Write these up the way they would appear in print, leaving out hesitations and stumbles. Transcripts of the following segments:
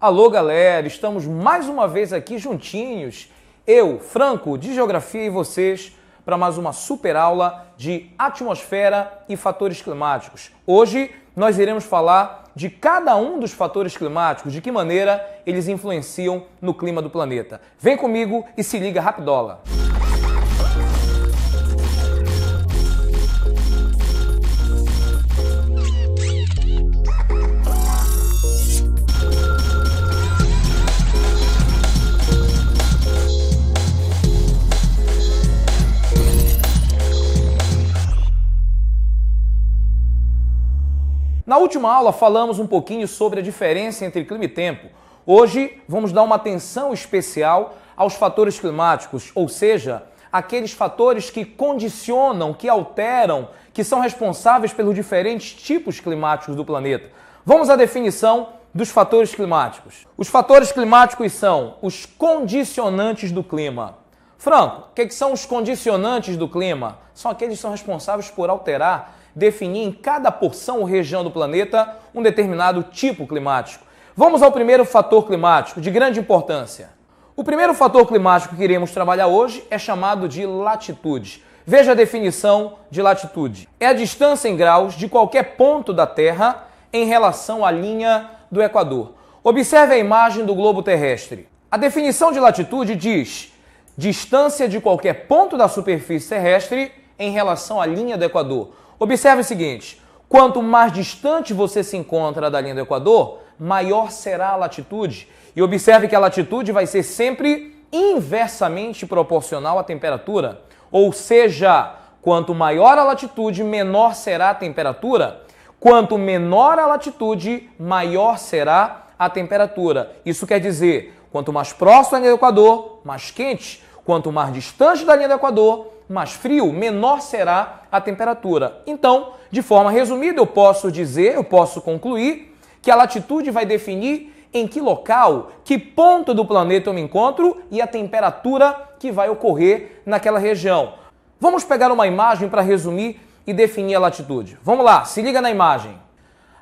Alô, galera, estamos mais uma vez aqui juntinhos, eu, Franco, de Geografia e vocês, para mais uma super aula de atmosfera e fatores climáticos. Hoje nós iremos falar de cada um dos fatores climáticos, de que maneira eles influenciam no clima do planeta. Vem comigo e se liga rapidola! Na última aula falamos um pouquinho sobre a diferença entre clima e tempo. Hoje vamos dar uma atenção especial aos fatores climáticos, ou seja, aqueles fatores que condicionam, que alteram, que são responsáveis pelos diferentes tipos climáticos do planeta. Vamos à definição dos fatores climáticos. Os fatores climáticos são os condicionantes do clima. Franco, o que são os condicionantes do clima? São aqueles que são responsáveis por alterar, definir em cada porção ou região do planeta um determinado tipo climático. Vamos ao primeiro fator climático, de grande importância. O primeiro fator climático que iremos trabalhar hoje é chamado de latitude. Veja a definição de latitude. É a distância em graus de qualquer ponto da Terra em relação à linha do Equador. Observe a imagem do globo terrestre. A definição de latitude diz distância de qualquer ponto da superfície terrestre em relação à linha do Equador. Observe o seguinte, quanto mais distante você se encontra da linha do Equador, maior será a latitude. E observe que a latitude vai ser sempre inversamente proporcional à temperatura. Ou seja, quanto maior a latitude, menor será a temperatura. Quanto menor a latitude, maior será a temperatura. Isso quer dizer, quanto mais próximo da linha do Equador, mais quente. Quanto mais distante da linha do Equador, mais frio, menor será a temperatura. Então, de forma resumida, eu posso concluir que a latitude vai definir em que local, que ponto do planeta eu me encontro e a temperatura que vai ocorrer naquela região. Vamos pegar uma imagem para resumir e definir a latitude. Vamos lá, se liga na imagem.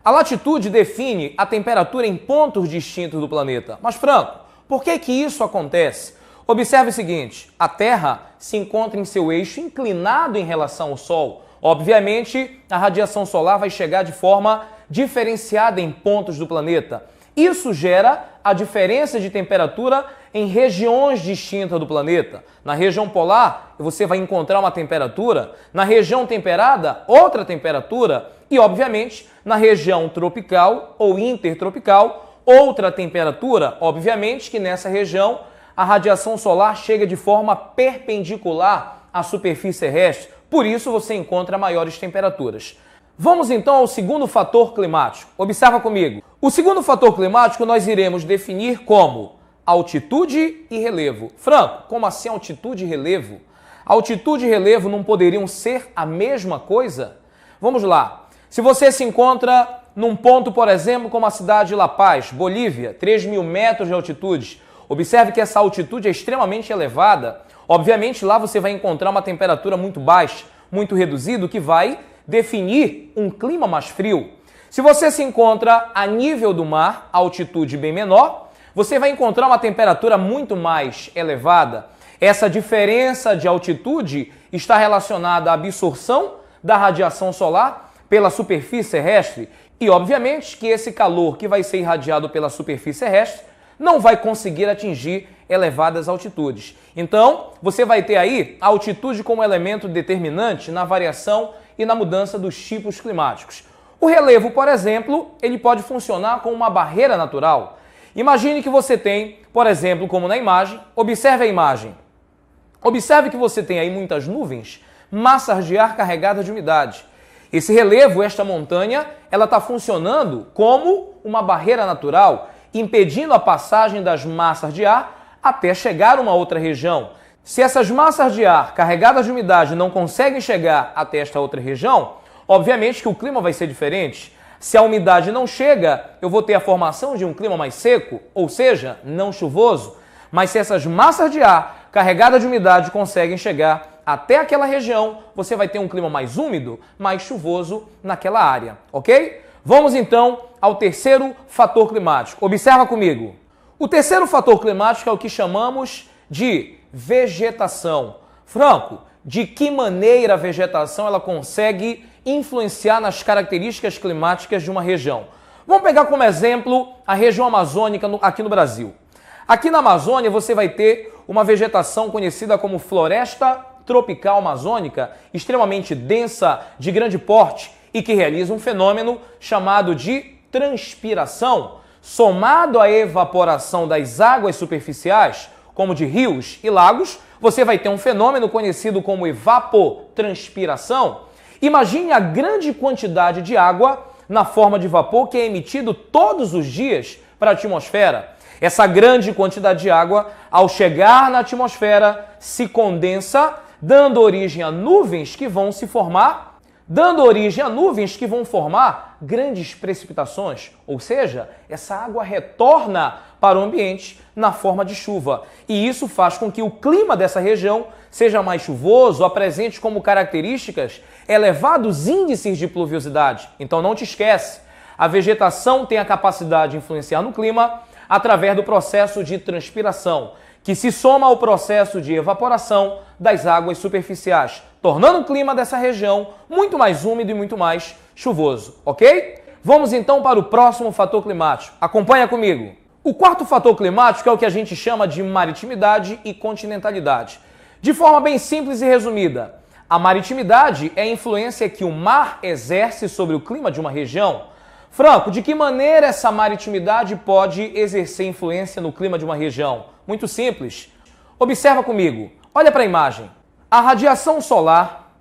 A latitude define a temperatura em pontos distintos do planeta. Mas, Franco, por que isso acontece? Observe o seguinte, a Terra se encontra em seu eixo inclinado em relação ao Sol. Obviamente, a radiação solar vai chegar de forma diferenciada em pontos do planeta. Isso gera a diferença de temperatura em regiões distintas do planeta. Na região polar, você vai encontrar uma temperatura, na região temperada, outra temperatura e, obviamente, na região tropical ou intertropical, outra temperatura. Obviamente que nessa região a radiação solar chega de forma perpendicular à superfície terrestre, por isso você encontra maiores temperaturas. Vamos então ao segundo fator climático. Observa comigo. O segundo fator climático nós iremos definir como altitude e relevo. Franco, como assim altitude e relevo? Altitude e relevo não poderiam ser a mesma coisa? Vamos lá. Se você se encontra num ponto, por exemplo, como a cidade de La Paz, Bolívia, 3.000 metros de altitude, observe que essa altitude é extremamente elevada. Obviamente, lá você vai encontrar uma temperatura muito baixa, muito reduzida, o que vai definir um clima mais frio. Se você se encontra a nível do mar, a altitude bem menor, você vai encontrar uma temperatura muito mais elevada. Essa diferença de altitude está relacionada à absorção da radiação solar pela superfície terrestre e, obviamente, que esse calor que vai ser irradiado pela superfície terrestre não vai conseguir atingir elevadas altitudes. Então, você vai ter aí a altitude como elemento determinante na variação e na mudança dos tipos climáticos. O relevo, por exemplo, ele pode funcionar como uma barreira natural. Imagine que você tem, por exemplo, como na imagem, observe a imagem. Observe que você tem aí muitas nuvens, massas de ar carregadas de umidade. Esse relevo, esta montanha, ela está funcionando como uma barreira natural, impedindo a passagem das massas de ar até chegar a uma outra região. Se essas massas de ar carregadas de umidade não conseguem chegar até esta outra região, obviamente que o clima vai ser diferente. Se a umidade não chega, eu vou ter a formação de um clima mais seco, ou seja, não chuvoso. Mas se essas massas de ar carregadas de umidade conseguem chegar até aquela região, você vai ter um clima mais úmido, mais chuvoso naquela área, ok? Vamos então ao terceiro fator climático. Observa comigo. O terceiro fator climático é o que chamamos de vegetação. Franco, de que maneira a vegetação ela consegue influenciar nas características climáticas de uma região? Vamos pegar como exemplo a região amazônica aqui no Brasil. Aqui na Amazônia você vai ter uma vegetação conhecida como floresta tropical amazônica, extremamente densa, de grande porte e que realiza um fenômeno chamado de transpiração, somado à evaporação das águas superficiais, como de rios e lagos, você vai ter um fenômeno conhecido como evapotranspiração. Imagine a grande quantidade de água na forma de vapor que é emitido todos os dias para a atmosfera. Essa grande quantidade de água, ao chegar na atmosfera, se condensa, dando origem a nuvens que vão se formar, grandes precipitações, ou seja, essa água retorna para o ambiente na forma de chuva. E isso faz com que o clima dessa região seja mais chuvoso, apresente como características elevados índices de pluviosidade. Então não te esquece, a vegetação tem a capacidade de influenciar no clima através do processo de transpiração, que se soma ao processo de evaporação das águas superficiais, tornando o clima dessa região muito mais úmido e muito mais chuvoso, ok? Vamos então para o próximo fator climático. Acompanha comigo. O quarto fator climático é o que a gente chama de maritimidade e continentalidade. De forma bem simples e resumida, a maritimidade é a influência que o mar exerce sobre o clima de uma região. Franco, de que maneira essa maritimidade pode exercer influência no clima de uma região? Muito simples. Observa comigo. Olha para a imagem. A radiação solar,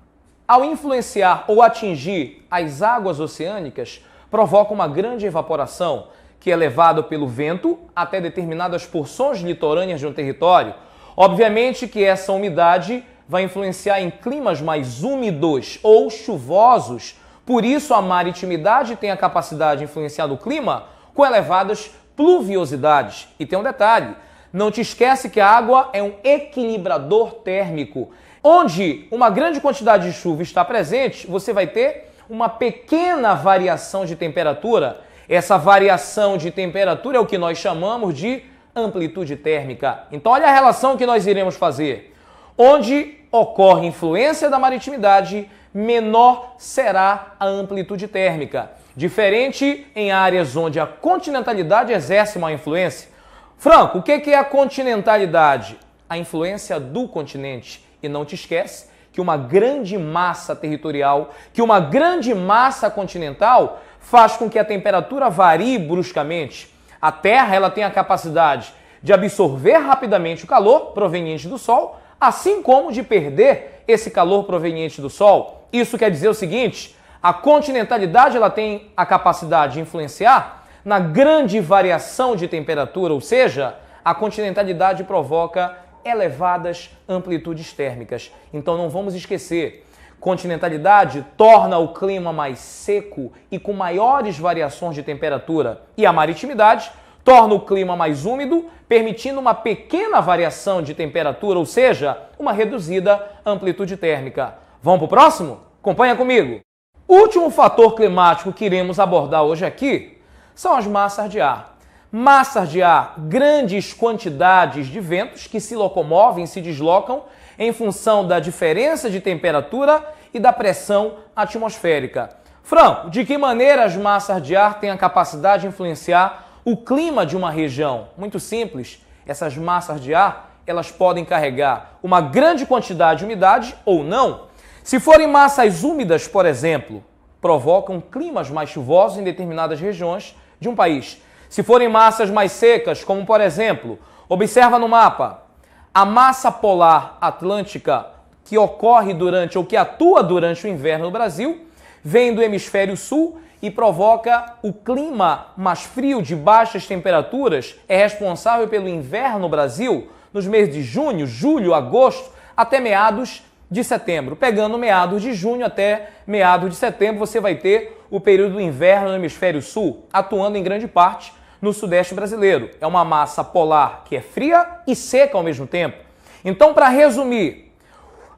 ao influenciar ou atingir as águas oceânicas, provoca uma grande evaporação, que é levada pelo vento até determinadas porções litorâneas de um território. Obviamente que essa umidade vai influenciar em climas mais úmidos ou chuvosos. Por isso, a maritimidade tem a capacidade de influenciar no clima com elevadas pluviosidades. E tem um detalhe, não te esquece que a água é um equilibrador térmico. Onde uma grande quantidade de chuva está presente, você vai ter uma pequena variação de temperatura. Essa variação de temperatura é o que nós chamamos de amplitude térmica. Então, olha a relação que nós iremos fazer. Onde ocorre influência da maritimidade, menor será a amplitude térmica. Diferente em áreas onde a continentalidade exerce uma influência. Franco, o que é a continentalidade? A influência do continente. E não te esquece que uma grande massa territorial, que uma grande massa continental faz com que a temperatura varie bruscamente. A Terra ela tem a capacidade de absorver rapidamente o calor proveniente do Sol, assim como de perder esse calor proveniente do Sol. Isso quer dizer o seguinte, a continentalidade ela tem a capacidade de influenciar na grande variação de temperatura, ou seja, a continentalidade provoca elevadas amplitudes térmicas. Então não vamos esquecer, continentalidade torna o clima mais seco e com maiores variações de temperatura. E a maritimidade torna o clima mais úmido, permitindo uma pequena variação de temperatura, ou seja, uma reduzida amplitude térmica. Vamos para o próximo? Acompanha comigo. O último fator climático que iremos abordar hoje aqui são as massas de ar. Massas de ar, grandes quantidades de ventos que se locomovem, se deslocam em função da diferença de temperatura e da pressão atmosférica. Franco, de que maneira as massas de ar têm a capacidade de influenciar o clima de uma região? Muito simples, essas massas de ar, elas podem carregar uma grande quantidade de umidade ou não. Se forem massas úmidas, por exemplo, provocam climas mais chuvosos em determinadas regiões de um país. Se forem massas mais secas, como por exemplo, observa no mapa, a massa polar atlântica que ocorre durante ou que atua durante o inverno no Brasil, vem do hemisfério sul e provoca o clima mais frio de baixas temperaturas, é responsável pelo inverno no Brasil nos meses de junho, julho, agosto, até meados de setembro. Pegando meados de junho até meados de setembro, você vai ter o período do inverno no hemisfério sul, atuando em grande parte no sudeste brasileiro. É uma massa polar que é fria e seca ao mesmo tempo. Então, para resumir,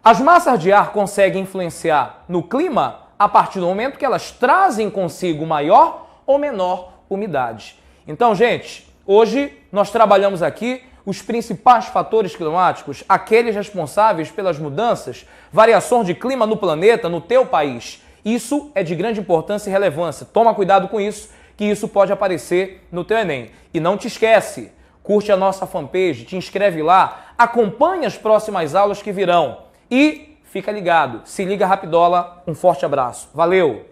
as massas de ar conseguem influenciar no clima a partir do momento que elas trazem consigo maior ou menor umidade. Então, gente, hoje nós trabalhamos aqui os principais fatores climáticos, aqueles responsáveis pelas mudanças, variações de clima no planeta, no teu país. Isso é de grande importância e relevância. Toma cuidado com isso, que isso pode aparecer no teu Enem. E não te esquece, curte a nossa fanpage, te inscreve lá, acompanhe as próximas aulas que virão e fica ligado. Se liga Rapidola, um forte abraço. Valeu!